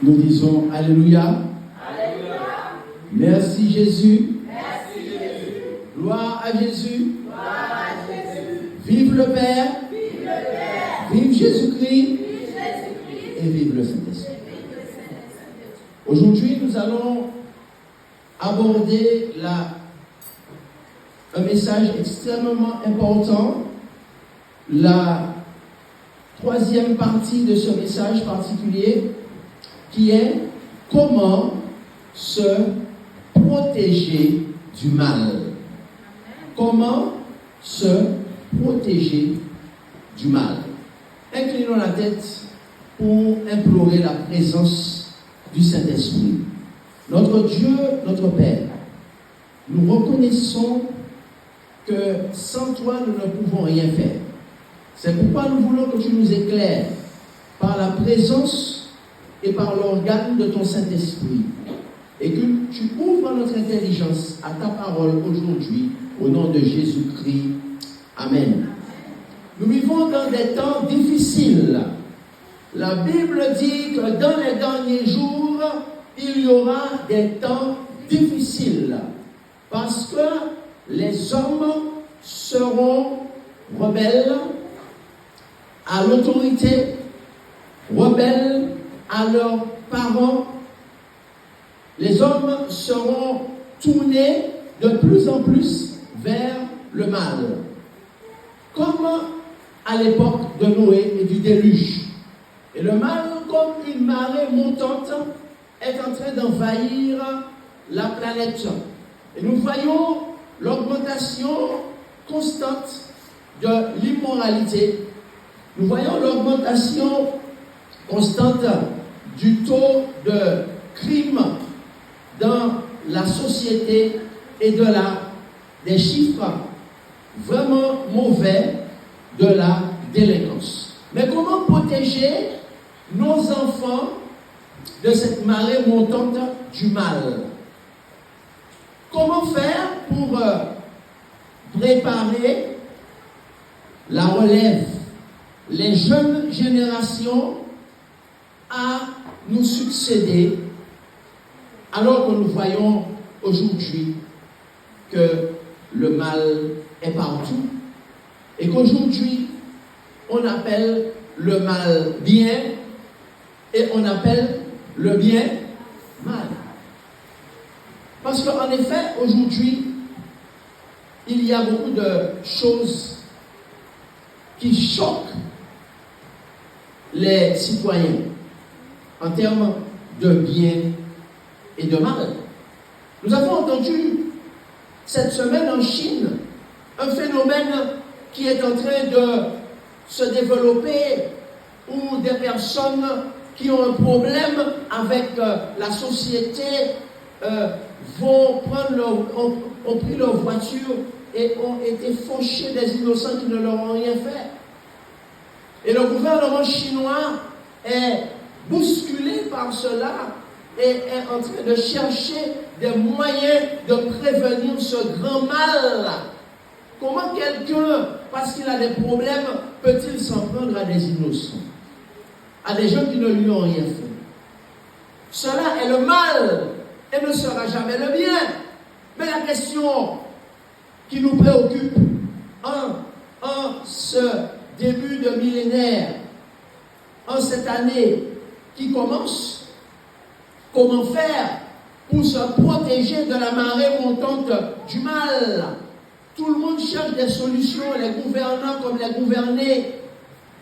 Nous disons Alléluia. Alléluia. Merci Jésus. Merci Jésus. Gloire à Jésus. Gloire à Jésus. Vive le Père. Vive le Père. Vive Jésus-Christ. Vive Jésus-Christ. Et vive le Saint-Esprit. Aujourd'hui, nous allons aborder un message extrêmement important. La troisième partie de ce message particulier qui est comment se protéger du mal. Comment se protéger du mal. Inclinons la tête pour implorer la présence du Saint-Esprit. Notre Dieu, notre Père, nous reconnaissons que sans toi, nous ne pouvons rien faire. C'est pourquoi nous voulons que tu nous éclaires par la présence et par l'organe de ton Saint-Esprit. Et que tu ouvres notre intelligence à ta parole aujourd'hui, au nom de Jésus-Christ. Amen. Nous vivons dans des temps difficiles. La Bible dit que dans les derniers jours, il y aura des temps difficiles. Parce que les hommes seront rebelles à l'autorité, rebelles à leurs parents. Les hommes seront tournés de plus en plus vers le mal. Comme à l'époque de Noé et du déluge. Et le mal, comme une marée montante, est en train d'envahir la planète. Et nous voyons l'augmentation constante de l'immoralité. Nous voyons l'augmentation constante du taux de crime dans la société et des chiffres vraiment mauvais de la délinquance. Mais comment protéger nos enfants de cette marée montante du mal? Comment faire pour préparer la relève, les jeunes générations à nous succéder, alors que nous voyons aujourd'hui que le mal est partout et qu'aujourd'hui on appelle le mal bien et on appelle le bien mal. Parce qu'en effet, aujourd'hui, il y a beaucoup de choses qui choquent les citoyens en termes de bien et de mal. Nous avons entendu cette semaine en Chine un phénomène qui est en train de se développer où des personnes qui ont un problème avec la société ont pris leur voiture et ont été fauchés des innocents qui ne leur ont rien fait. Et le gouvernement chinois est bousculé par cela et est en train de chercher des moyens de prévenir ce grand mal. Comment quelqu'un, parce qu'il a des problèmes, peut-il s'en prendre à des innocents, à des gens qui ne lui ont rien fait? Cela est le mal et ne sera jamais le bien. Mais la question qui nous préoccupe en ce début de millénaire, en cette année qui commence, comment faire pour se protéger de la marée montante du mal? Tout le monde cherche des solutions, les gouvernants comme les gouvernés.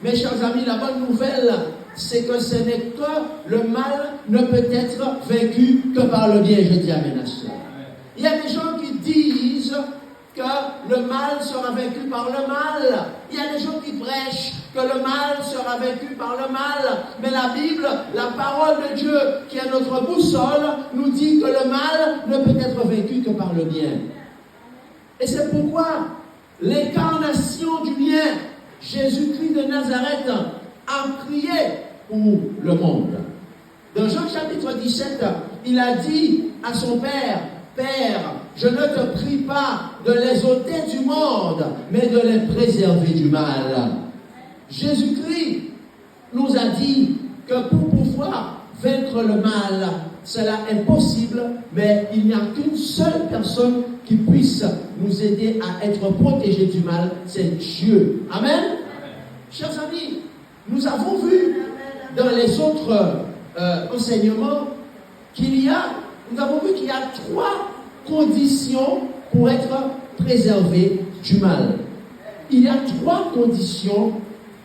Mes chers amis, la bonne nouvelle, c'est que ce n'est que le mal ne peut être vaincu que par le bien. Je dis amen à cela. Il y a des gens qui disent que le mal sera vaincu par le mal. Il y a des gens qui prêchent que le mal sera vaincu par le mal. Mais la Bible, la parole de Dieu, qui est notre boussole, nous dit que le mal ne peut être vaincu que par le bien. Et c'est pourquoi l'incarnation du bien, Jésus-Christ de Nazareth, a prié pour le monde. Dans Jean chapitre 17, il a dit à son Père, « Père, je ne te prie pas de les ôter du monde, mais de les préserver du mal. » Jésus-Christ nous a dit que pour pouvoir vaincre le mal. Cela est possible, mais il n'y a qu'une seule personne qui puisse nous aider à être protégés du mal, c'est Dieu. Amen. Chers amis, nous avons vu dans les autres enseignements nous avons vu qu'il y a 3 conditions pour être préservé du mal. Il y a 3 conditions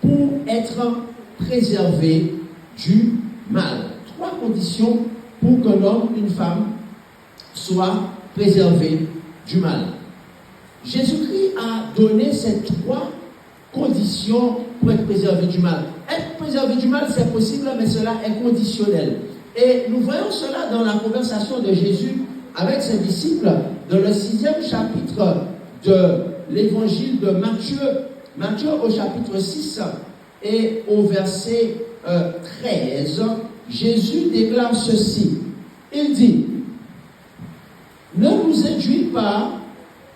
pour être préservé du mal. 3 conditions pour que l'homme, une femme, soit préservé du mal. Jésus-Christ a donné ces 3 conditions pour être préservé du mal. Être préservé du mal, c'est possible, mais cela est conditionnel. Et nous voyons cela dans la conversation de Jésus avec ses disciples dans le 6e chapitre de l'évangile de Matthieu. Matthieu au chapitre 6 et au verset 13, Jésus déclare ceci. Il dit, ne nous induis pas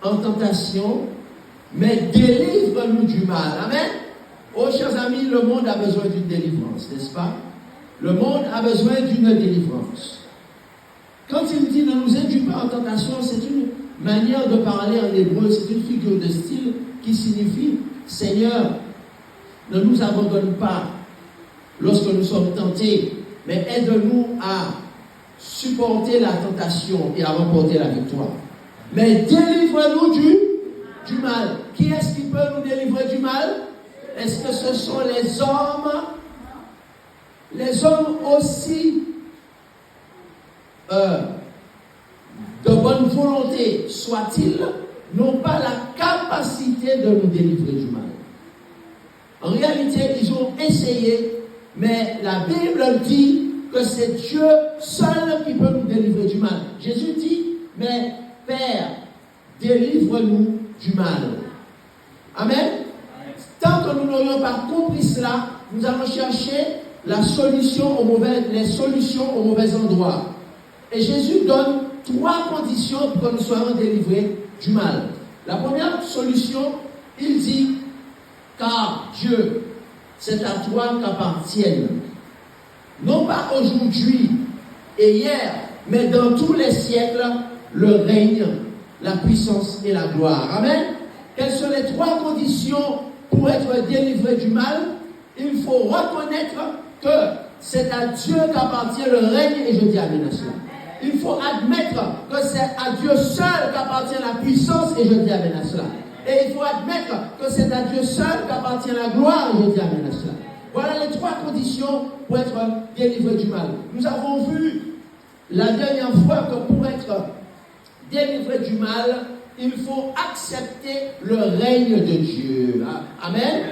en tentation, mais délivre-nous du mal. Amen. Oh, chers amis, le monde a besoin d'une délivrance, n'est-ce pas? Le monde a besoin d'une délivrance. Quand il dit ne nous induis pas en tentation, c'est une manière de parler en hébreu, c'est une figure de style qui signifie Seigneur, ne nous abandonne pas lorsque nous sommes tentés, mais aide-nous à supporter la tentation et à remporter la victoire. Mais délivre-nous du mal. Qui est-ce qui peut nous délivrer du mal? Est-ce que ce sont les hommes? Les hommes aussi de bonne volonté soient-ils, n'ont pas la capacité de nous délivrer du mal. En réalité, ils ont essayé, mais la Bible dit que c'est Dieu seul qui peut nous délivrer du mal. Jésus dit, mais Père, délivre-nous du mal. Amen. Tant que nous n'aurions pas compris cela, nous allons chercher les solutions au mauvais endroit. Et Jésus donne 3 conditions pour que nous soyons délivrés du mal. La première solution, il dit, car Dieu, c'est à toi qu'appartiennent, non pas aujourd'hui et hier, mais dans tous les siècles, le règne, la puissance et la gloire. Amen. Quelles sont les 3 conditions pour être délivré du mal? Il faut reconnaître que c'est à Dieu qu'appartient le règne, et je dis amen à cela. Il faut admettre que c'est à Dieu seul qu'appartient la puissance, et je dis amen à cela. Et il faut admettre que c'est à Dieu seul qu'appartient la gloire, et je dis amen à cela. Voilà les 3 conditions pour être délivré du mal. Nous avons vu la dernière fois que pour être délivré du mal, il faut accepter le règne de Dieu. Amen.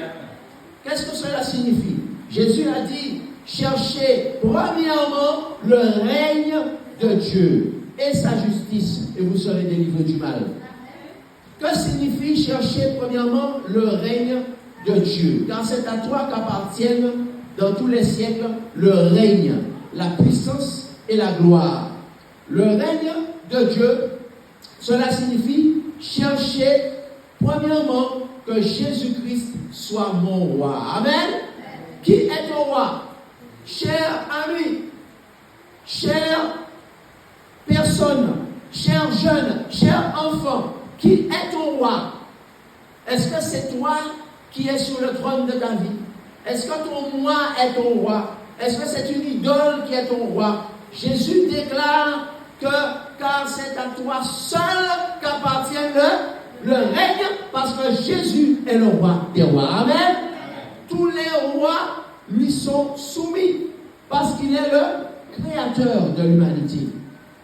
Qu'est-ce que cela signifie? Jésus a dit, cherchez premièrement le règne de Dieu et sa justice, et vous serez délivrés du mal. Que signifie chercher premièrement le règne de Dieu? Car c'est à toi qu'appartiennent dans tous les siècles le règne, la puissance et la gloire. Le règne de Dieu, cela signifie chercher premièrement que Jésus-Christ soit mon roi. Amen. Qui est ton roi? Cher ami, chère personne, cher jeune, cher enfant, qui est ton roi? Est-ce que c'est toi qui es sur le trône de ta vie? Est-ce que ton moi est ton roi? Est-ce que c'est une idole qui est ton roi? Jésus déclare que car c'est à toi seul qu'appartient le règne, parce que Jésus est le roi des rois. Amen. Tous les rois lui sont soumis parce qu'il est le créateur de l'humanité.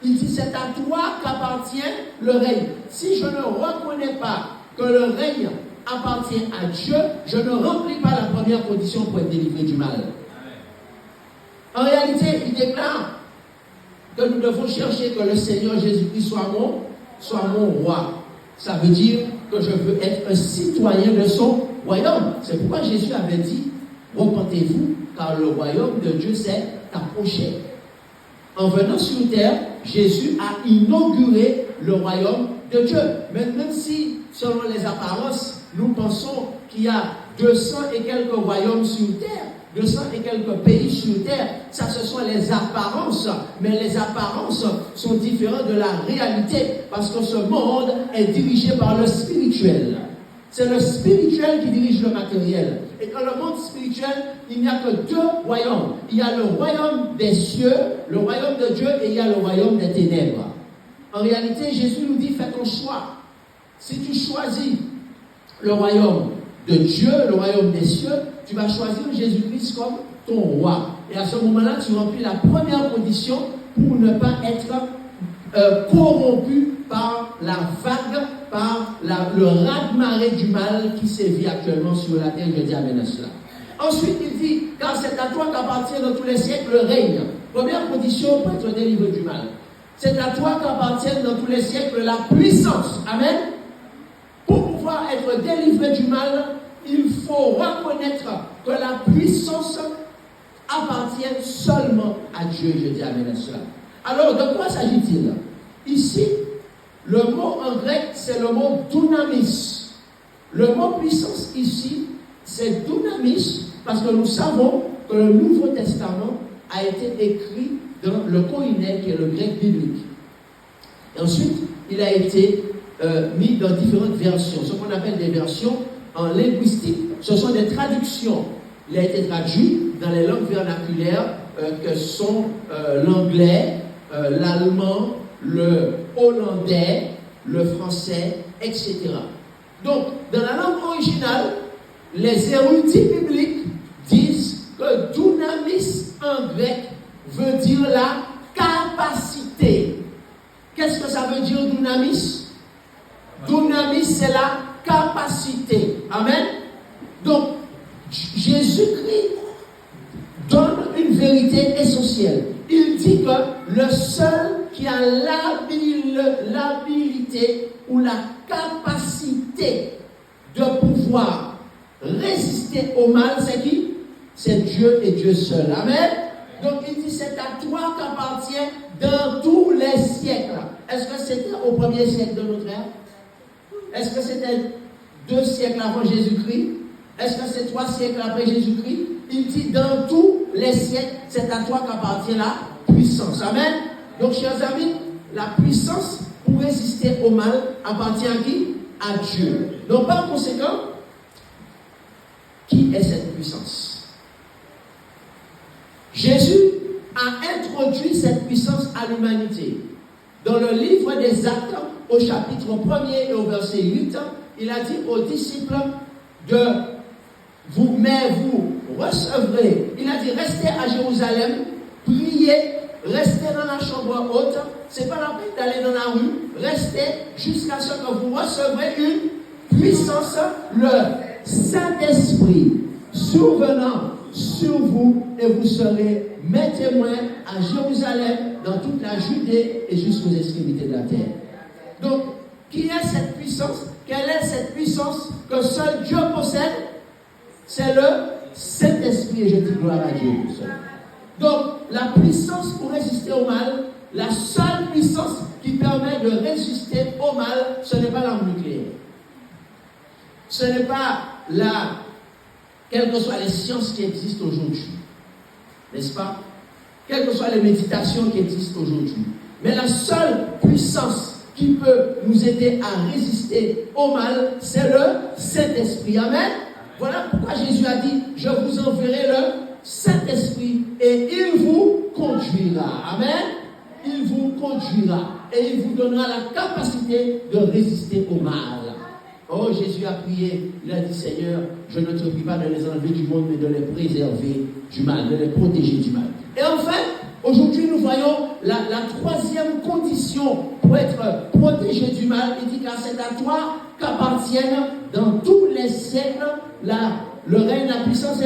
Il dit, c'est à toi qu'appartient le règne. Si je ne reconnais pas que le règne appartient à Dieu, je ne remplis pas la première condition pour être délivré du mal. En réalité, il déclare que nous devons chercher que le Seigneur Jésus-Christ soit mon roi. Ça veut dire que je veux être un citoyen de son royaume. C'est pourquoi Jésus avait dit, repentez-vous, car le royaume de Dieu s'est approché. En venant sur terre, Jésus a inauguré le royaume de Dieu. Même si, selon les apparences, nous pensons qu'il y a 200 et quelques royaumes sur terre, 200 et quelques pays sur terre. Ça, ce sont les apparences. Mais les apparences sont différentes de la réalité. Parce que ce monde est dirigé par le spirituel. C'est le spirituel qui dirige le matériel. Et dans le monde spirituel, il n'y a que deux royaumes. Il y a le royaume des cieux, le royaume de Dieu, et il y a le royaume des ténèbres. En réalité, Jésus nous dit, fais ton choix. Si tu choisis le royaume de Dieu, le royaume des cieux, tu vas choisir Jésus-Christ comme ton roi. Et à ce moment-là, tu remplis la première condition pour ne pas être corrompu par la vague, par le raz-de-marée du mal qui sévit actuellement sur la terre. Je dis amen à cela. Ensuite, il dit, car c'est à toi qu'appartient dans tous les siècles le règne. Première condition pour être délivré du mal. C'est à toi qu'appartient dans tous les siècles la puissance. Amen. Pour pouvoir être délivré du mal, il faut reconnaître que la puissance appartient seulement à Dieu. Je dis amen à cela. Alors, de quoi s'agit-il? Ici, le mot en grec, c'est le mot dunamis. Le mot puissance ici, c'est dunamis, parce que nous savons que le Nouveau Testament a été écrit dans le koiné, qui est le grec biblique. Et ensuite, il a été mis dans différentes versions. Ce qu'on appelle des versions en linguistique, ce sont des traductions. Il a été traduit dans les langues vernaculaires que sont l'anglais, l'allemand, le hollandais, le français, etc. Donc, dans la langue originale, les érudits bibliques disent que dunamis en grec veut dire la capacité. Qu'est-ce que ça veut dire dunamis? Dunamis, c'est la capacité. Amen. Donc, Jésus-Christ donne une vérité essentielle. Il dit que le seul qui a l'habilité ou la capacité de pouvoir résister au mal, c'est qui? C'est Dieu et Dieu seul. Amen. Donc il dit, c'est à toi qu'appartient dans tous les siècles. Est-ce que c'était au premier siècle de notre ère? Est-ce que c'était 2 siècles avant Jésus-Christ? Est-ce que c'est 3 siècles après Jésus-Christ? Il dit, dans tous les siècles, c'est à toi qu'appartient la puissance. Amen. Donc, chers amis, la puissance pour résister au mal appartient à qui? À Dieu. Donc, par conséquent, qui est cette puissance? Jésus a introduit cette puissance à l'humanité. Dans le livre des Actes, au chapitre 1er et au verset 8, il a dit aux disciples vous recevrez. Il a dit, restez à Jérusalem, priez, restez dans la chambre haute. C'est pas la peine d'aller dans la rue. Restez jusqu'à ce que vous recevrez une puissance, le Saint-Esprit, survenant sur vous, et vous serez mes témoins à Jérusalem, dans toute la Judée et jusqu'aux extrémités de la terre. Donc, qui est cette puissance? Quelle est cette puissance que seul Dieu possède? C'est le Saint-Esprit, et je dis gloire à Dieu. Donc, la puissance pour résister au mal, la seule puissance qui permet de résister au mal, ce n'est pas l'arme nucléaire. Ce n'est pas quelles que soient les sciences qui existent aujourd'hui. N'est-ce pas? Quelles que soient les méditations qui existent aujourd'hui. Mais la seule puissance qui peut nous aider à résister au mal, c'est le Saint-Esprit. Amen. Voilà pourquoi Jésus a dit, je vous enverrai le Saint-Esprit et il vous conduira. Amen. Il vous conduira et il vous donnera la capacité de résister au mal. Oh, Jésus a prié, il a dit, Seigneur, je ne te prie pas de les enlever du monde, mais de les préserver du mal, de les protéger du mal. Et enfin, aujourd'hui, nous voyons la troisième condition pour être protégé du mal. Il dit, car c'est à toi qu'appartiennent dans tous les siècles le règne, la puissance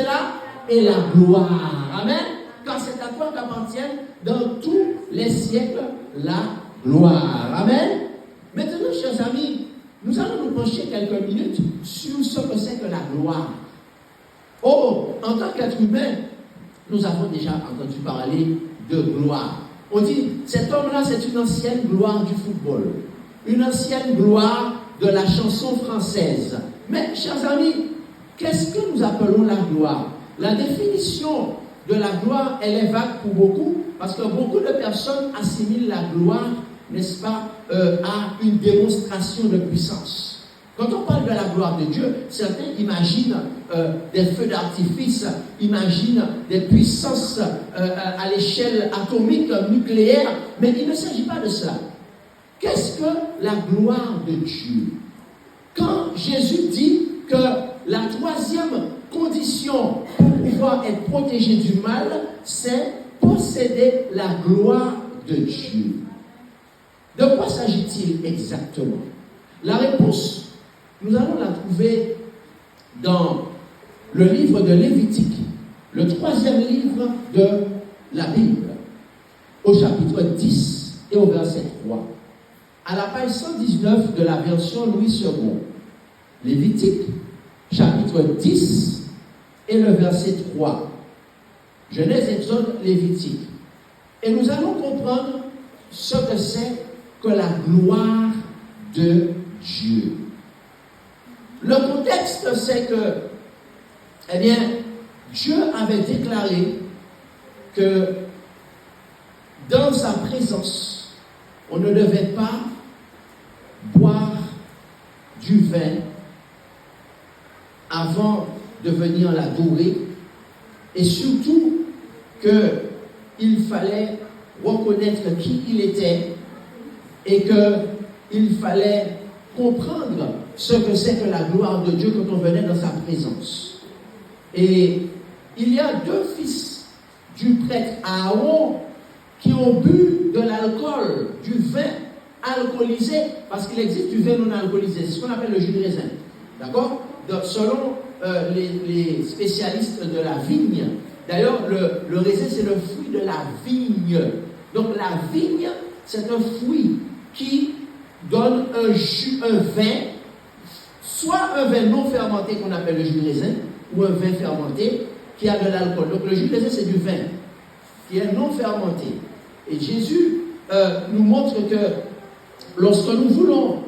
et la gloire. Amen. Car c'est à toi qu'appartiennent dans tous les siècles la gloire. Amen. Maintenant, chers amis, nous allons nous pencher quelques minutes sur ce que c'est que la gloire. Oh, en tant qu'être humain, nous avons déjà entendu parler de gloire. On dit, cet homme-là, c'est une ancienne gloire du football, une ancienne gloire de la chanson française. Mais, chers amis, qu'est-ce que nous appelons la gloire? la définition de la gloire, elle est vague pour beaucoup, parce que beaucoup de personnes assimilent la gloire, n'est-ce pas, à une démonstration de puissance. Quand on parle de la gloire de Dieu, certains imaginent des feux d'artifice, imaginent des puissances à l'échelle atomique, nucléaire, mais il ne s'agit pas de cela. Qu'est-ce que la gloire de Dieu? Quand Jésus dit que la troisième condition pour pouvoir être protégé du mal, c'est posséder la gloire de Dieu. De quoi s'agit-il exactement? La réponse, nous allons la trouver dans le livre de Lévitique, le 3e livre de la Bible, au chapitre 10 et au verset 3. À la page 119 de la version Louis II. Lévitique, chapitre 10 et le verset 3. Genèse, Exode, Lévitique. Et nous allons comprendre ce que c'est que la gloire de Dieu. Le contexte, c'est que, eh bien, Dieu avait déclaré que dans sa présence, on ne devait pas boire du vin avant de venir l'adorer, et surtout qu'il fallait reconnaître qui il était et qu'il fallait comprendre ce que c'est que la gloire de Dieu quand on venait dans sa présence. Et il y a 2 fils du prêtre Aaron qui ont bu de l'alcool, du vin alcoolisé, parce qu'il existe du vin non alcoolisé, c'est ce qu'on appelle le jus de raisin. D'accord? Donc, selon les spécialistes de la vigne, d'ailleurs, le raisin, c'est le fruit de la vigne. Donc, la vigne, c'est un fruit qui donne un jus, un vin, soit un vin non fermenté qu'on appelle le jus de raisin, ou un vin fermenté qui a de l'alcool. Donc, le jus de raisin, c'est du vin qui est non fermenté. Et Jésus nous montre que lorsque nous voulons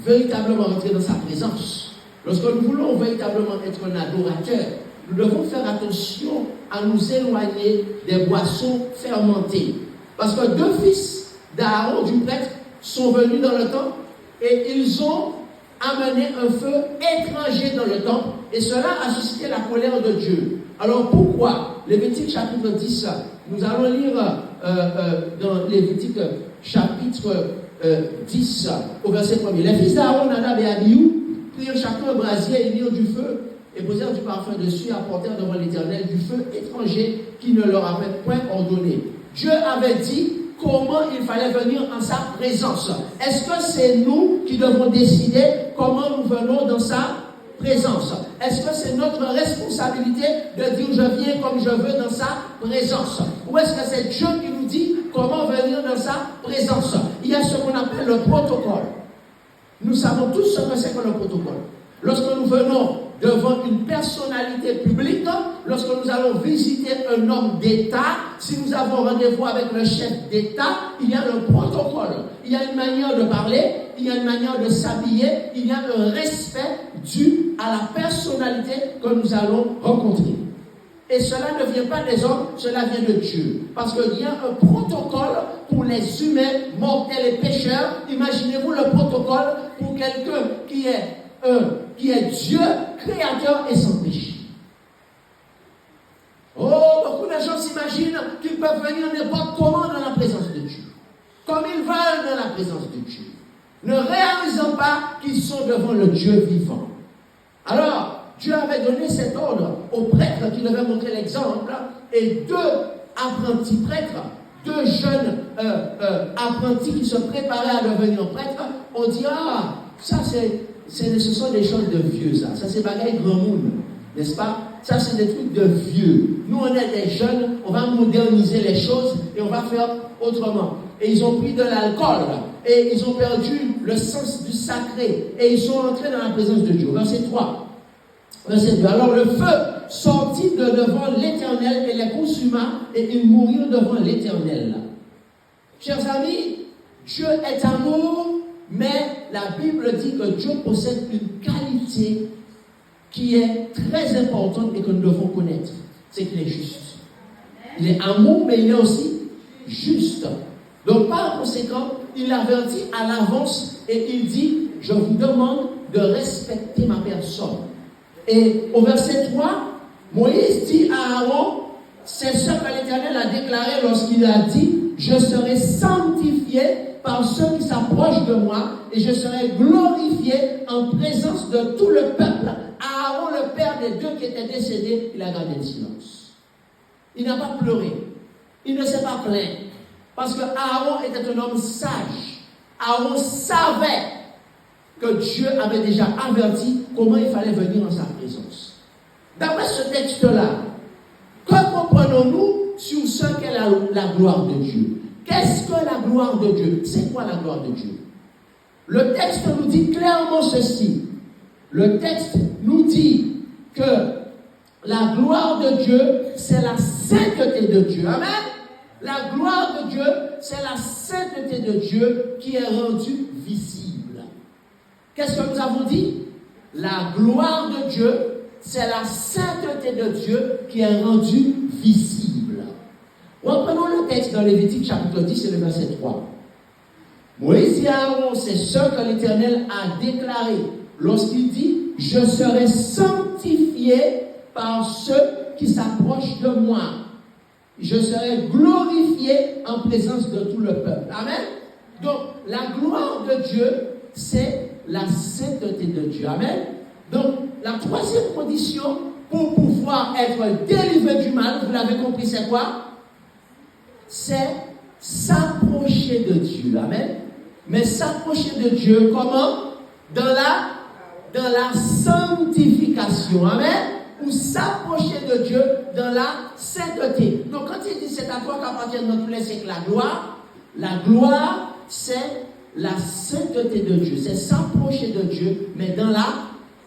véritablement rentrer dans sa présence, lorsque nous voulons véritablement être un adorateur, nous devons faire attention à nous éloigner des boissons fermentées. Parce que 2 fils d'Aaron, du prêtre, sont venus dans le temple et ils ont amené un feu étranger dans le temple, et cela a suscité la colère de Dieu. Alors pourquoi? Lévitique chapitre 10, nous allons lire dans Lévitique chapitre 10 au verset 1er. Les fils d'Aaron, Nadab et Abihu, prirent chacun un brasier et mirent du feu et posèrent du parfum dessus et apportèrent devant l'Éternel du feu étranger qui ne leur avait point ordonné. Dieu avait dit comment il fallait venir en sa présence. Est-ce que c'est nous qui devons décider comment nous venons dans sa présence? Est-ce que c'est notre responsabilité de dire je viens comme je veux dans sa présence? Ou est-ce que c'est Dieu qui nous dit comment venir dans sa présence? Il y a ce qu'on appelle le protocole. Nous savons tous ce que c'est que le protocole. Lorsque nous venons devant une personnalité publique, lorsque nous allons visiter un homme d'État, si nous avons rendez-vous avec le chef d'État, il y a le protocole. Il y a une manière de parler, il y a une manière de s'habiller, il y a un respect dû à la personnalité que nous allons rencontrer. Et cela ne vient pas des hommes, cela vient de Dieu. Parce qu'il y a un protocole pour les humains, mortels et pécheurs. Imaginez-vous le protocole pour quelqu'un qui est Dieu, créateur et sans péché. Oh, beaucoup de gens s'imaginent qu'ils peuvent venir n'importe comment dans la présence de Dieu. Comme ils veulent dans la présence de Dieu. Ne réalisant pas qu'ils sont devant le Dieu vivant. Alors, Dieu avait donné cet ordre aux prêtres qui devaient montrer l'exemple, et 2 apprentis prêtres, 2 jeunes apprentis qui se préparaient à devenir prêtres, on dit, ah, ça ce sont des choses de vieux, ça c'est bagaille grand monde, n'est-ce pas? Ça c'est des trucs de vieux. Nous on est des jeunes, on va moderniser les choses et on va faire autrement. Et ils ont pris de l'alcool, et ils ont perdu le sens du sacré, et ils sont entrés dans la présence de Dieu. Verset 3. Verset 2. Alors le feu sortit de devant l'Éternel et les consuma, et ils moururent devant l'Éternel. Chers amis, Dieu est amour, mais la Bible dit que Dieu possède une qualité qui est très importante et que nous devons connaître. c'est qu'il est juste. Il est amour, mais il est aussi juste. Donc, par conséquent, il avertit à l'avance et il dit, je vous demande de respecter ma personne. Et au verset 3, Moïse dit à Aaron, c'est ce que l'Éternel a déclaré lorsqu'il a dit, je serai sanctifié par ceux qui s'approchent de moi et je serai glorifié en présence de tout le peuple. Aaron, le père des deux qui étaient décédés, il a gardé le silence. Il n'a pas pleuré. Il ne s'est pas plaint. Parce que Aaron était un homme sage. Aaron savait que Dieu avait déjà averti comment il fallait venir en sa présence. D'après ce texte-là, que comprenons-nous sur ce qu'est la gloire de Dieu? Qu'est-ce que la gloire de Dieu? C'est quoi la gloire de Dieu? Le texte nous dit clairement ceci. Le texte nous dit que la gloire de Dieu, c'est la sainteté de Dieu. Amen. La gloire de Dieu, c'est la sainteté de Dieu qui est rendue visible. Qu'est-ce que nous avons dit? La gloire de Dieu, c'est la sainteté de Dieu qui est rendue visible. Reprenons le texte dans Lévitique chapitre 10 et le verset 3. Moïse et Aaron, c'est ce que l'Éternel a déclaré lorsqu'il dit « Je serai sanctifié par ceux qui s'approchent de moi. Je serai glorifié en présence de tout le peuple. » Amen. Donc, la gloire de Dieu, c'est la sainteté de Dieu. Amen. Donc, la troisième condition pour pouvoir être délivré du mal, vous l'avez compris, c'est quoi? C'est s'approcher de Dieu. Amen. Mais s'approcher de Dieu, comment? Dans la sanctification. Amen. Ou s'approcher de Dieu dans la sainteté. Donc, quand il dit c'est à toi qu'appartient notre plaie, c'est que la gloire, c'est la sainteté de Dieu. C'est s'approcher de Dieu, mais dans la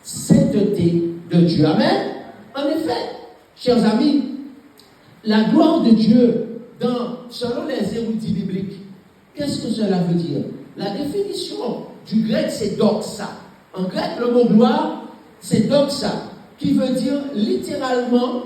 sainteté de Dieu. Amen. En effet, chers amis, la gloire de Dieu, selon les érudits bibliques, qu'est-ce que cela veut dire? La définition du grec, c'est doxa. En grec, le mot gloire, c'est doxa, qui veut dire littéralement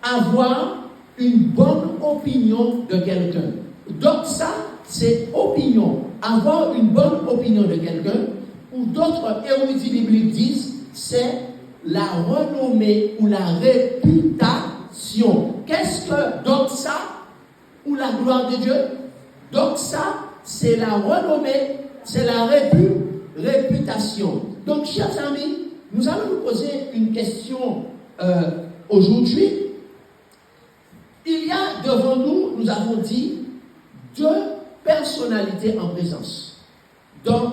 avoir une bonne opinion de quelqu'un. Doxa, c'est opinion. Avoir une bonne opinion de quelqu'un, ou d'autres érudits bibliques disent, c'est la renommée ou la réputation. Qu'est-ce que doxa ou la gloire de Dieu? Doxa, c'est la renommée, c'est la réputation. Donc, chers amis, nous allons nous poser une question aujourd'hui. Il y a devant nous, nous avons dit, deux personnalités en présence dans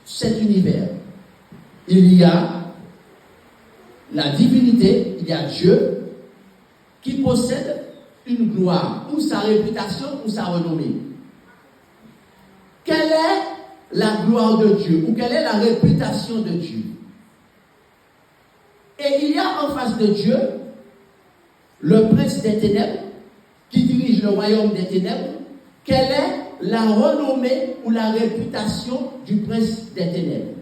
cet univers. Il y a la divinité, il y a Dieu qui possède une gloire, ou sa réputation, ou sa renommée. Quelle est la gloire de Dieu, ou quelle est la réputation de Dieu? Et il y a en face de Dieu le prince des ténèbres qui dirige le royaume des ténèbres. Quelle est la renommée ou la réputation du prince des ténèbres?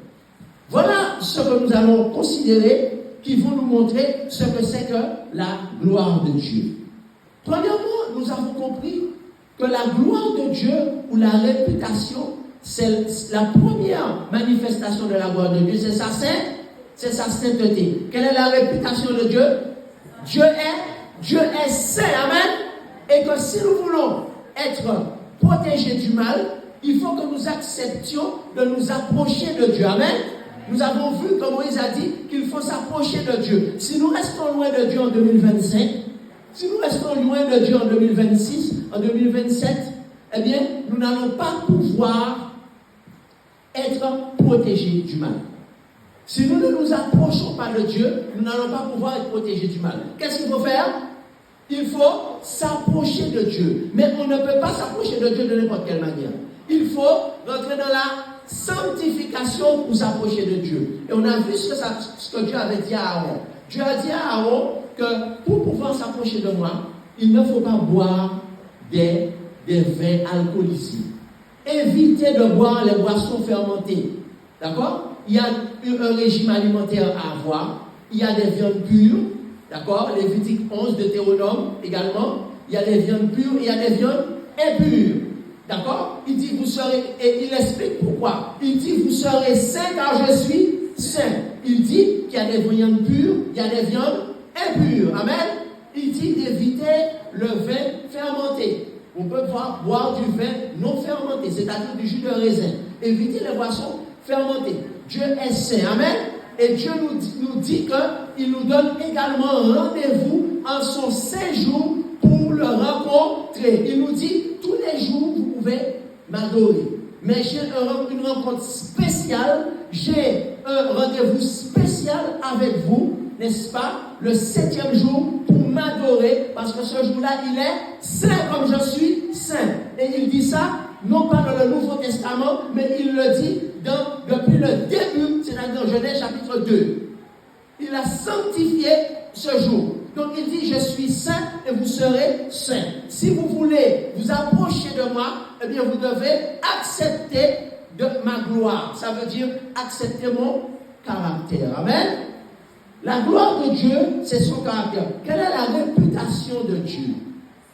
Voilà ce que nous allons considérer qui vont nous montrer ce que c'est que la gloire de Dieu. Premièrement, nous avons compris que la gloire de Dieu ou la réputation, c'est la première manifestation de la gloire de Dieu, c'est sa sainteté. Quelle est la réputation de Dieu? Dieu est saint, amen. Et que si nous voulons être protégés du mal, il faut que nous acceptions de nous approcher de Dieu, amen. Nous avons vu que Moïse a dit qu'il faut s'approcher de Dieu. Si nous restons loin de Dieu en 2025, si nous restons loin de Dieu en 2026, en 2027, eh bien, nous n'allons pas pouvoir être protégés du mal. Si nous ne nous approchons pas de Dieu, nous n'allons pas pouvoir être protégés du mal. Qu'est-ce qu'il faut faire? Il faut s'approcher de Dieu. Mais on ne peut pas s'approcher de Dieu de n'importe quelle manière. Il faut rentrer dans la sanctification pour s'approcher de Dieu. Et on a vu ce que Dieu avait dit à Aaron. Dieu a dit à Aaron que pour pouvoir s'approcher de moi, il ne faut pas boire des vins alcoolisés. Évitez de boire les boissons fermentées. D'accord? Il y a un régime alimentaire à avoir. Il y a des viandes pures. D'accord? Lévitique 11, Deutéronome également. Il y a des viandes pures et il y a des viandes impures. D'accord? Il dit, vous serez, et il explique pourquoi. Il dit, vous serez saints car je suis saint. Il dit qu'il y a des viandes pures, il y a des viandes impures. Amen? Il dit d'éviter le vin fermenté. On peut boire du vin non fermenté, c'est-à-dire du jus de raisin. Éviter les boissons fermentées. Dieu est saint. Amen? Et Dieu nous dit qu'il nous donne également rendez-vous en son saint jour pour le rencontrer. Il nous dit, tous les jours, vous pouvez m'adorer. Mais j'ai une rencontre spéciale, j'ai un rendez-vous spécial avec vous, n'est-ce pas, le 7e jour pour m'adorer, parce que ce jour-là, il est saint comme je suis saint. Et il dit ça, non pas dans le Nouveau Testament, mais il le dit depuis le début, c'est-à-dire dans Genèse chapitre 2. Il a sanctifié ce jour. Donc il dit, je suis saint et vous serez saints. Si vous voulez vous approcher de moi, eh bien vous devez accepter de ma gloire. Ça veut dire accepter mon caractère. Amen. La gloire de Dieu, c'est son caractère. Quelle est la réputation de Dieu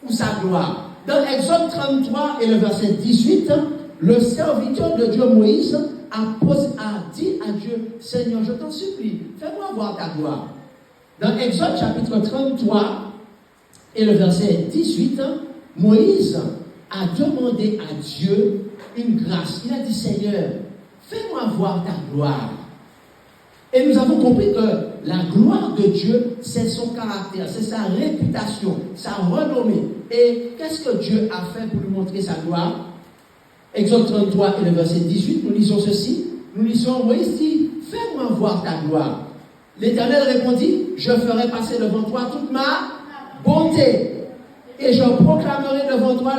ou sa gloire? Dans Exode 33 et le verset 18, le serviteur de Dieu Moïse a dit à Dieu, Seigneur, je t'en supplie, fais-moi voir ta gloire. Dans Exode chapitre 33 et le verset 18, Moïse a demandé à Dieu une grâce. Il a dit, Seigneur, fais-moi voir ta gloire. Et nous avons compris que la gloire de Dieu, c'est son caractère, c'est sa réputation, sa renommée. Et qu'est-ce que Dieu a fait pour lui montrer sa gloire? Exode 33 et le verset 18, nous lisons ceci. Nous lisons, Moïse dit, fais-moi voir ta gloire. L'Éternel répondit, je ferai passer devant toi toute ma bonté. Et je proclamerai devant toi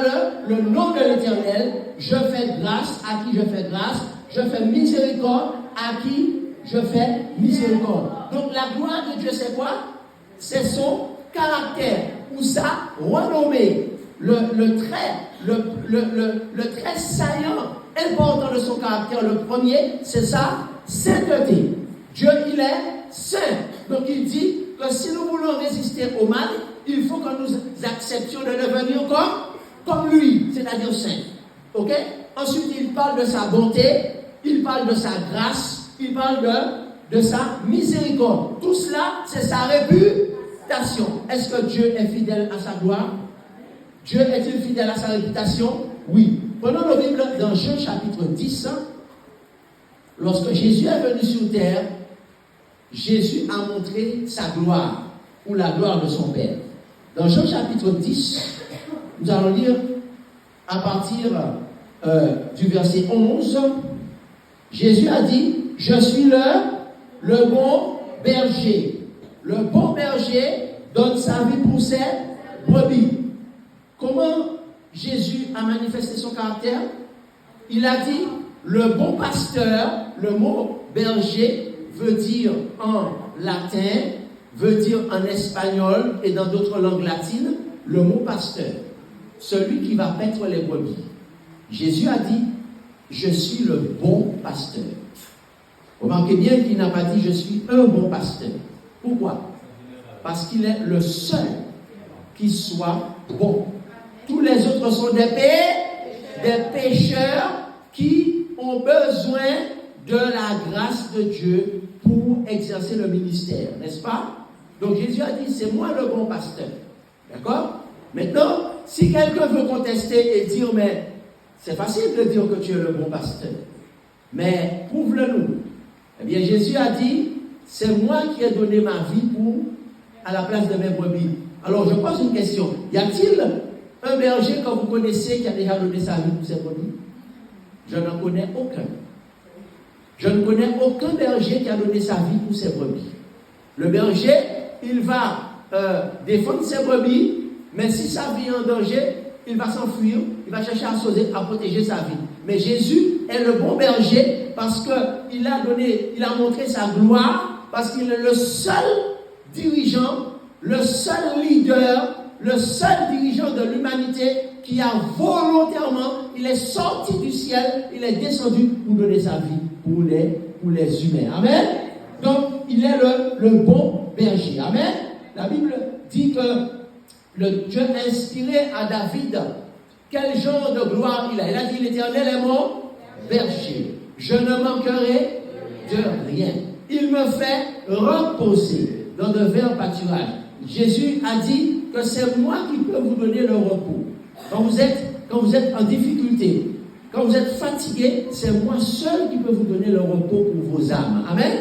le nom de l'Éternel. Je fais grâce à qui je fais grâce. Je fais miséricorde à qui je fais miséricorde. Donc la gloire de Dieu, c'est quoi? C'est son caractère ou sa renommée. Le trait saillant, important de son caractère, le premier, c'est sa sainteté. Dieu, il est saint. Donc il dit que si nous voulons résister au mal, il faut que nous acceptions de devenir comme lui, c'est-à-dire saint. Ok? Ensuite, il parle de sa bonté, il parle de sa grâce, il parle de sa miséricorde. Tout cela, c'est sa réputation. Est-ce que Dieu est fidèle à sa gloire? Dieu est-il fidèle à sa réputation? Oui. Prenons la Bible dans Jean chapitre 10. Lorsque Jésus est venu sur terre, Jésus a montré sa gloire, ou la gloire de son Père. Dans Jean chapitre 10, nous allons lire à partir du verset 11, Jésus a dit, je suis le bon berger. Le bon berger donne sa vie pour ses brebis. Comment Jésus a manifesté son caractère? Il a dit, le bon pasteur, le mot berger veut dire en latin, veut dire en espagnol et dans d'autres langues latines, le mot pasteur. Celui qui va paître les brebis. Jésus a dit, je suis le bon pasteur. Remarquez bien qu'il n'a pas dit, je suis un bon pasteur. Pourquoi? Parce qu'il est le seul qui soit bon. Tous les autres sont des pécheurs qui ont besoin de la grâce de Dieu pour exercer le ministère, n'est-ce pas? Donc Jésus a dit, c'est moi le bon pasteur. D'accord? Maintenant, si quelqu'un veut contester et dire, mais c'est facile de dire que tu es le bon pasteur, mais prouve-le-nous. Eh bien, Jésus a dit, c'est moi qui ai donné ma vie à la place de mes brebis. Alors, je pose une question. Y a-t-il un berger que vous connaissez qui a déjà donné sa vie pour ses brebis? Je n'en connais aucun. Je ne connais aucun berger qui a donné sa vie pour ses brebis. Le berger, il va défendre ses brebis, mais si sa vie est en danger, il va s'enfuir, il va chercher à protéger sa vie. Mais Jésus est le bon berger parce qu'il a montré sa gloire, parce qu'il est le seul dirigeant, le seul leader, le seul dirigeant de l'humanité qui a volontairement, il est sorti du ciel, il est descendu pour donner sa vie pour les humains. Amen. Donc, il est le bon berger. Amen. La Bible dit que le Dieu inspiré à David, quel genre de gloire il a. Il a dit, l'Éternel est mon berger. Je ne manquerai de rien. Il me fait reposer dans de verts pâturages. Jésus a dit que c'est moi qui peux vous donner le repos. Quand vous êtes en difficulté, quand vous êtes fatigué, c'est moi seul qui peux vous donner le repos pour vos âmes. Amen.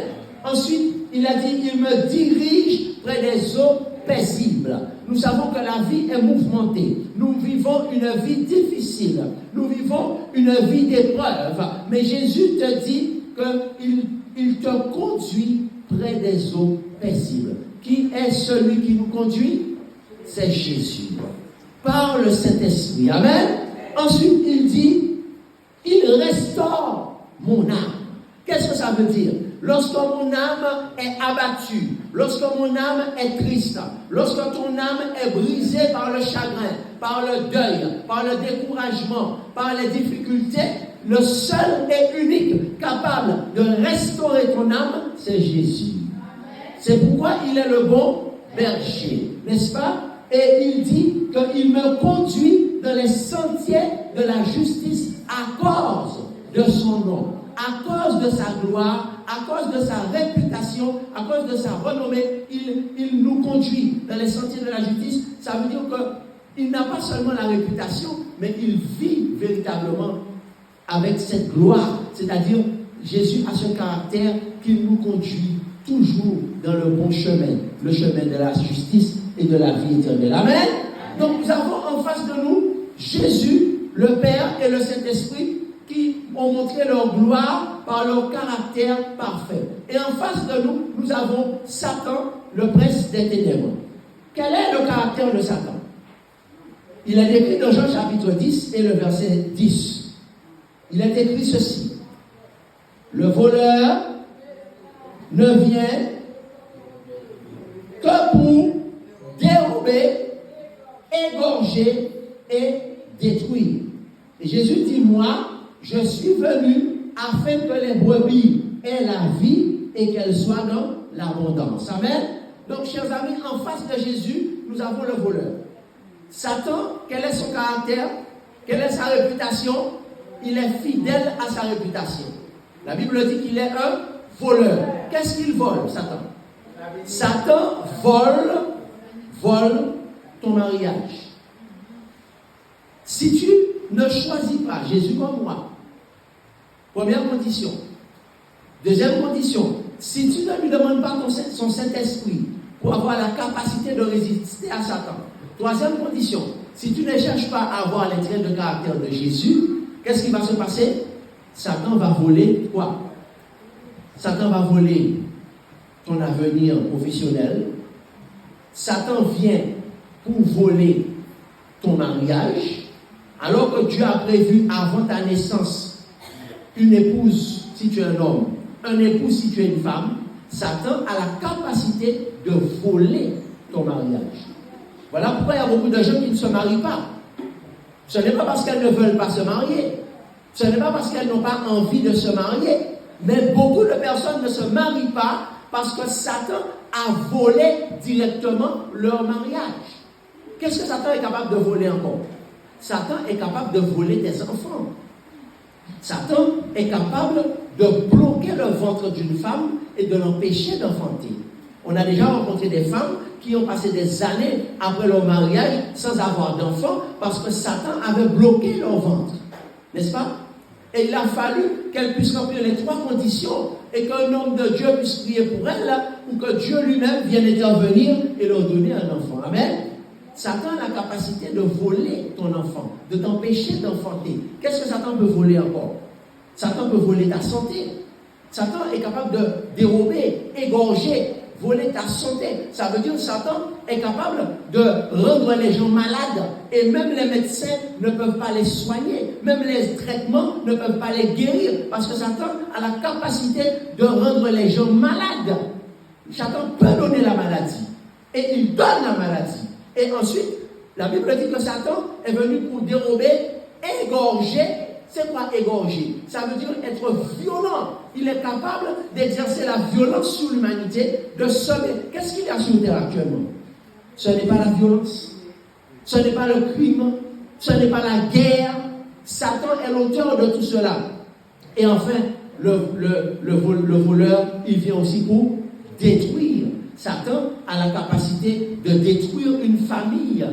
Ensuite, il a dit, il me dirige près des eaux paisibles. Nous savons que la vie est mouvementée. Nous vivons une vie difficile. Nous vivons une vie d'épreuve. Mais Jésus te dit qu'il te conduit près des eaux paisibles. Qui est celui qui nous conduit? C'est Jésus. Par le Saint-Esprit. Amen. Ensuite, il dit, il restaure mon âme. Qu'est-ce que ça veut dire? Lorsque mon âme est abattue, lorsque mon âme est triste, lorsque ton âme est brisée par le chagrin, par le deuil, par le découragement, par les difficultés, le seul et unique capable de restaurer ton âme, c'est Jésus. C'est pourquoi il est le bon berger, n'est-ce pas? Et il dit qu'il me conduit dans les sentiers de la justice à cause de son nom, à cause de sa gloire, à cause de sa réputation, à cause de sa renommée. Il nous conduit dans les sentiers de la justice. Ça veut dire qu'il n'a pas seulement la réputation, mais il vit véritablement avec cette gloire. C'est-à-dire, Jésus a ce caractère qu'il nous conduit toujours dans le bon chemin, le chemin de la justice et de la vie éternelle. Amen. Donc nous avons en face de nous Jésus, le Père et le Saint-Esprit qui ont montré leur gloire par leur caractère parfait. Et en face de nous, nous avons Satan, le prince des ténèbres. Quel est le caractère de Satan? Il est décrit dans Jean chapitre 10 et le verset 10. Il est écrit ceci. Le voleur ne vient que pour dérober, égorger et détruire. Et Jésus dit, moi, je suis venu afin que les brebis aient la vie et qu'elles soient dans l'abondance. Amen. Donc, chers amis, en face de Jésus, nous avons le voleur. Satan, quel est son caractère? Quelle est sa réputation? Il est fidèle à sa réputation. La Bible dit qu'il est un voleur. Qu'est-ce qu'il vole, Satan? Satan vole ton mariage. Si tu ne choisis pas Jésus comme moi, première condition. Deuxième condition, si tu ne lui demandes pas son Saint-Esprit pour avoir la capacité de résister à Satan. Troisième condition, si tu ne cherches pas à avoir les traits de caractère de Jésus, qu'est-ce qui va se passer? Satan va voler quoi? Satan va voler ton avenir professionnel. Satan vient pour voler ton mariage, alors que Dieu a prévu avant ta naissance une épouse si tu es un homme, un époux si tu es une femme. Satan a la capacité de voler ton mariage. Voilà pourquoi il y a beaucoup de gens qui ne se marient pas. Ce n'est pas parce qu'elles ne veulent pas se marier. Ce n'est pas parce qu'elles n'ont pas envie de se marier. Mais beaucoup de personnes ne se marient pas parce que Satan a volé directement leur mariage. Qu'est-ce que Satan est capable de voler encore? Satan est capable de voler tes enfants. Satan est capable de bloquer le ventre d'une femme et de l'empêcher d'enfanter. On a déjà rencontré des femmes qui ont passé des années après leur mariage sans avoir d'enfants parce que Satan avait bloqué leur ventre. N'est-ce pas? Et il a fallu qu'elle puisse remplir les trois conditions et qu'un homme de Dieu puisse prier pour elle ou que Dieu lui-même vienne intervenir et leur donner un enfant. Amen. Satan a la capacité de voler ton enfant, de t'empêcher d'enfanter. Qu'est-ce que Satan peut voler encore? Satan peut voler ta santé. Satan est capable de dérober, égorger, voler ta santé. Ça veut dire que Satan est capable de rendre les gens malades. Et même les médecins ne peuvent pas les soigner. Même les traitements ne peuvent pas les guérir. Parce que Satan a la capacité de rendre les gens malades. Satan peut donner la maladie. Et il donne la maladie. Et ensuite, la Bible dit que Satan est venu pour dérober, égorger. C'est quoi égorger? Ça veut dire être violent. Il est capable d'exercer la violence sur l'humanité, de semer. Qu'est-ce qu'il y a sur terre actuellement? ce n'est pas la violence, ce n'est pas le crime, ce n'est pas la guerre. Satan est l'auteur de tout cela. Et enfin, le voleur, il vient aussi pour détruire. Satan a la capacité de détruire une famille,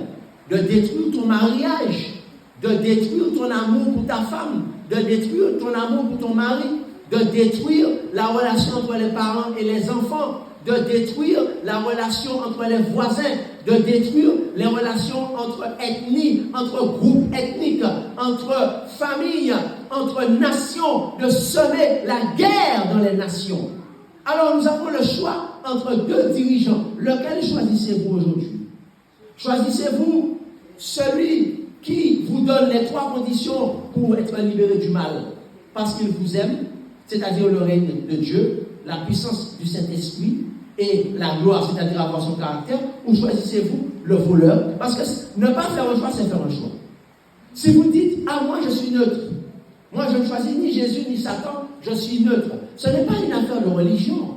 de détruire ton mariage, de détruire ton amour pour ta femme, de détruire ton amour pour ton mari, de détruire la relation entre les parents et les enfants, de détruire la relation entre les voisins, de détruire les relations entre ethnies, entre groupes ethniques, entre familles, entre nations, de semer la guerre dans les nations. Alors nous avons le choix entre deux dirigeants. Lequel choisissez-vous aujourd'hui? Choisissez-vous celui qui vous donne les trois conditions pour être libéré du mal? Parce qu'il vous aime, c'est-à-dire le règne de Dieu, la puissance du Saint-Esprit et la gloire, c'est-à-dire avoir son caractère, ou choisissez-vous le voleur? Parce que ne pas faire un choix, c'est faire un choix. Si vous dites, ah, moi je suis neutre, moi je ne choisis ni Jésus ni Satan, je suis neutre, ce n'est pas une affaire de religion,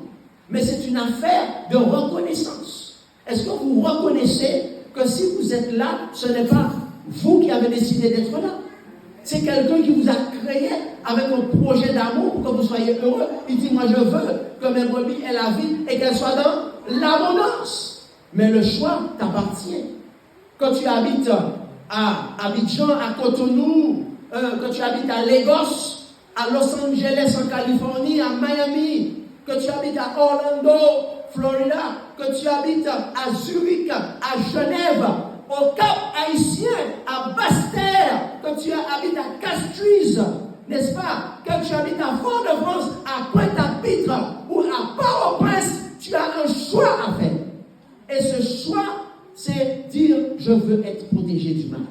mais c'est une affaire de reconnaissance. Est-ce que vous reconnaissez que si vous êtes là, ce n'est pas vous qui avez décidé d'être là? C'est quelqu'un qui vous a créé avec un projet d'amour pour que vous soyez heureux. Il dit, moi je veux que mes brebis aient la vie et qu'elles soient dans l'abondance. Mais le choix t'appartient. Quand tu habites à Abidjan, à Cotonou, que tu habites à Lagos, à Los Angeles en Californie, à Miami, que tu habites à Orlando, Florida, que tu habites à Zurich, à Genève, au Cap Haïtien, à Basse-Terre, que tu habites à Castries, n'est-ce pas? Que tu habites à Fort-de-France, à Pointe-à-Pitre ou à Port-au-Prince, tu as un choix à faire. Et ce choix, c'est dire, je veux être protégé du mal.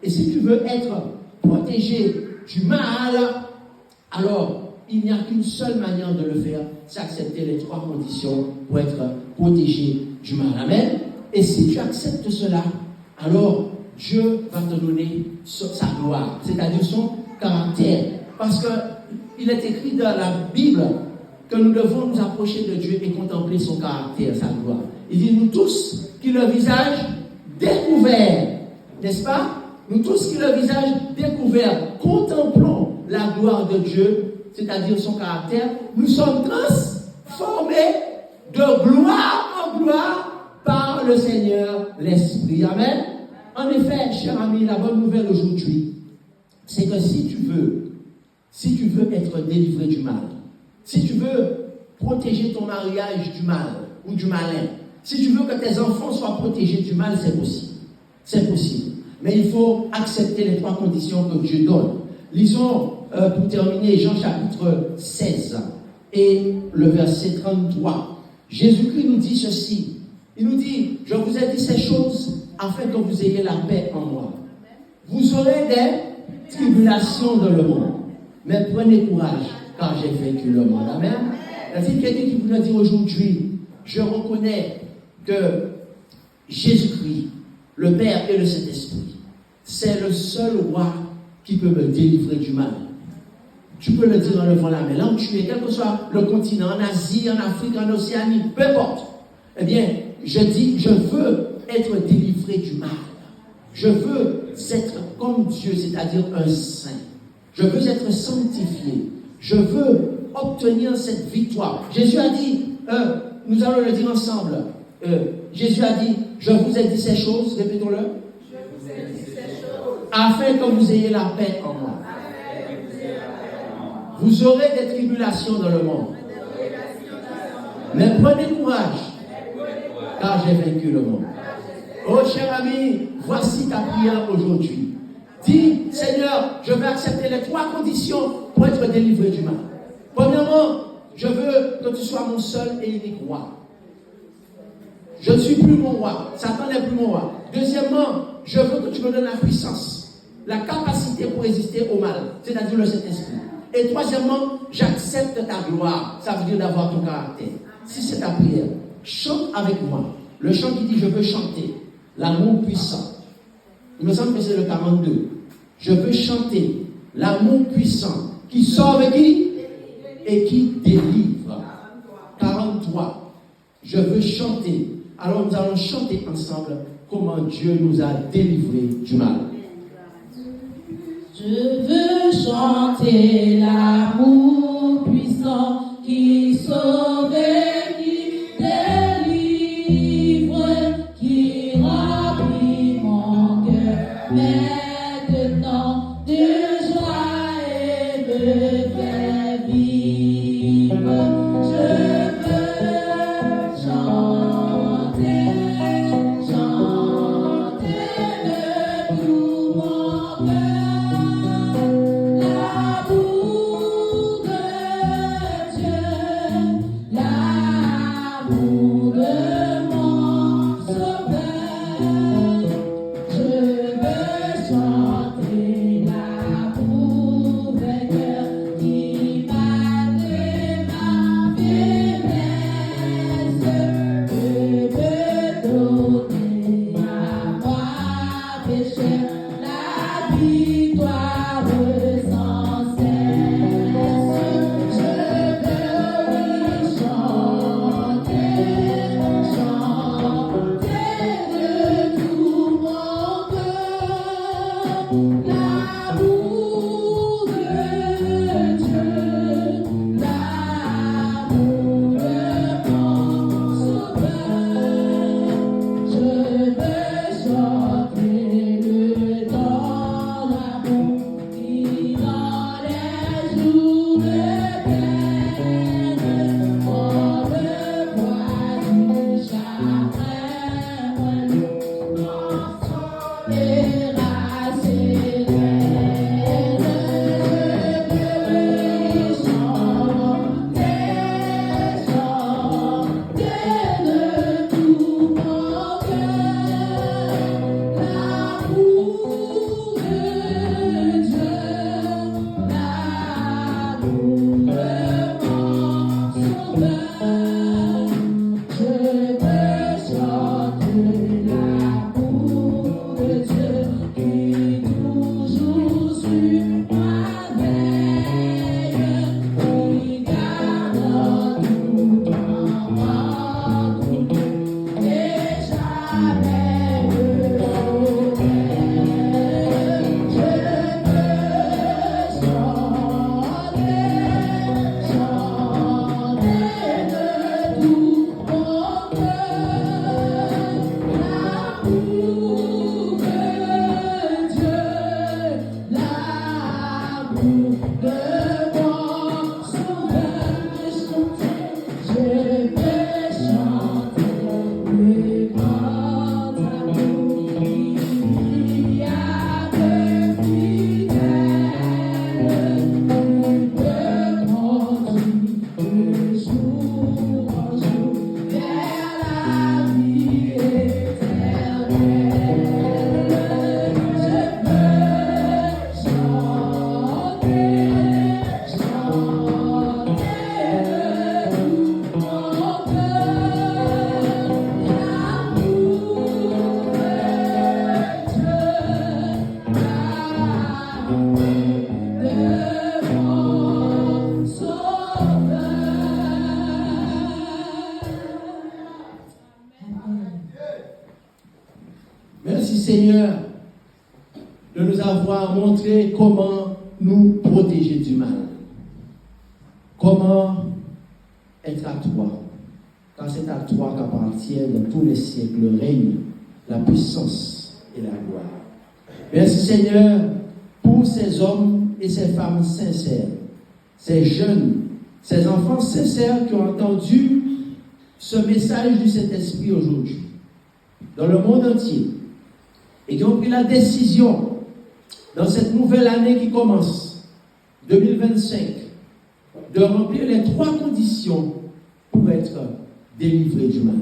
Et si tu veux être protégé du mal, alors il n'y a qu'une seule manière de le faire, c'est accepter les trois conditions pour être protégé du mal. Amen. Et si tu acceptes cela, alors Dieu va te donner sa gloire, c'est-à-dire son caractère. Parce qu'il est écrit dans la Bible que nous devons nous approcher de Dieu et contempler son caractère, sa gloire. Il dit, nous tous qui le visage découvert, n'est-ce pas? Nous tous qui le visage découvert, contemplons la gloire de Dieu, c'est-à-dire son caractère. Nous sommes transformés de gloire en gloire par le Seigneur l'Esprit. Amen. En effet, cher ami, la bonne nouvelle aujourd'hui, c'est que si tu veux être délivré du mal, si tu veux protéger ton mariage du mal ou du malin, si tu veux que tes enfants soient protégés du mal, c'est possible. C'est possible. Mais il faut accepter les trois conditions que Dieu donne. Lisons, pour terminer, Jean chapitre 16 et le verset 33. Jésus-Christ nous dit ceci. Il nous dit, je vous ai dit ces choses afin que vous ayez la paix en moi. Vous aurez des tribulations dans le monde. Mais prenez courage, car j'ai vaincu le monde. Amen. C'est quelqu'un qui voudrait dire aujourd'hui, je reconnais que Jésus-Christ, le Père et le Saint-Esprit, c'est le seul roi qui peut me délivrer du mal. Tu peux le dire en levant la main. Là où tu es, quel que soit le continent, en Asie, en Afrique, en Océanie, peu importe. Eh bien, je dis, je veux être délivré du mal. Je veux être comme Dieu, c'est-à-dire un saint. Je veux être sanctifié. Je veux obtenir cette victoire. Jésus a dit, nous allons le dire ensemble. Jésus a dit, je vous ai dit ces choses, répétons-le. Je vous ai dit ces choses, afin que vous ayez la paix en moi. Vous aurez des tribulations dans le monde. Mais prenez courage, car j'ai vaincu le monde. Oh cher ami, voici ta prière aujourd'hui. Dis, Seigneur, je vais accepter les trois conditions pour être délivré du mal. Premièrement, je veux que tu sois mon seul et unique roi. Je ne suis plus mon roi. Satan n'est plus mon roi. Deuxièmement, je veux que tu me donnes la puissance, la capacité pour résister au mal, c'est-à-dire le Saint-Esprit. Et troisièmement, j'accepte ta gloire. Ça veut dire d'avoir ton caractère. Si c'est ta prière, chante avec moi. Le chant qui dit, je veux chanter l'amour puissant. Il me semble que c'est le 42. Je veux chanter l'amour puissant qui sauve et qui délivre. 43. Je veux chanter Alors nous allons chanter ensemble comment Dieu nous a délivrés du mal. Je veux chanter l'amour puissant qui sauve et qui délivre, qui remplit mon cœur maintenant de joie et de paix vive. Je veux chanter de tout mon cœur l'amour de Dieu, l'amour de mon Sauveur. Je veux chanter l'amour vainqueur qui m'a donné ma faiblesse, peut me donner à moi pécheur la victoire sans cesse. Je veux chanter de tout mon cœur l'amour de Dieu, l'amour de mon Sauveur. Je veux chanter le temps d'amour qui dans les jours de peine autrefois du chagrin consolera ses peines. Je veux chanter de tout mon cœur l'amour de Dieu, l'amour de mon Sauveur. Je veux chanter l'amour de Dieu qui toujours sur moi veille, qui garde tout en tout et jamais me trompe. Je veux chanter de tout mon cœur l'amour de Dieu, l'amour de mon Sauveur. Je veux chanter le grand amour qui a de fidèle, qui me conduit de jour en jour vers la vie éternelle. Je veux chanter de tout mon cœur l'amour de Dieu, l'amour de mon Sauveur. Merci Seigneur de nous avoir montré comment nous protéger du mal. Comment être à toi. Car c'est à toi qu'appartient dans tous les siècles le règne, la puissance et la gloire. Merci Seigneur pour ces hommes et ces femmes sincères, ces jeunes, ces enfants sincères qui ont entendu ce message du Saint-Esprit aujourd'hui, dans le monde entier, et qui ont pris la décision, dans cette nouvelle année qui commence, 2025, de remplir les 3 conditions pour être délivrés du mal.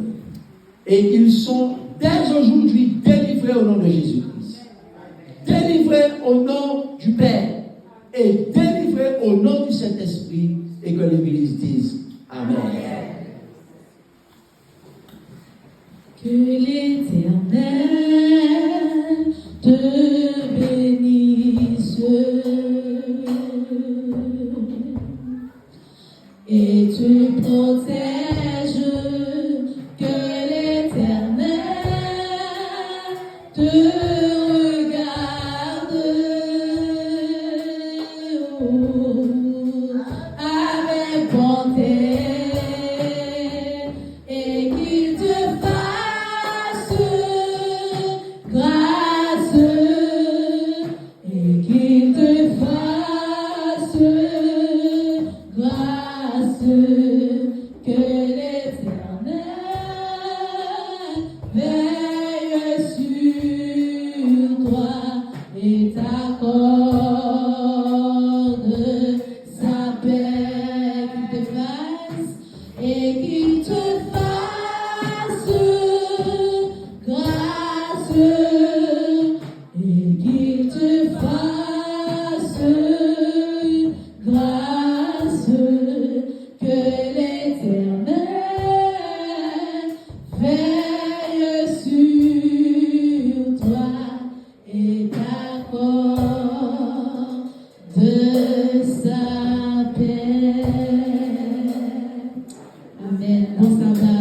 Et ils sont dès aujourd'hui délivrés au nom de Jésus-Christ. Délivrés au nom du Père et délivrés au nom du Saint-Esprit, et que l'Église dise Amen. Que l'Éternel te bénisse et te protège, que l'Éternel de sa paix. Amen. Dans sa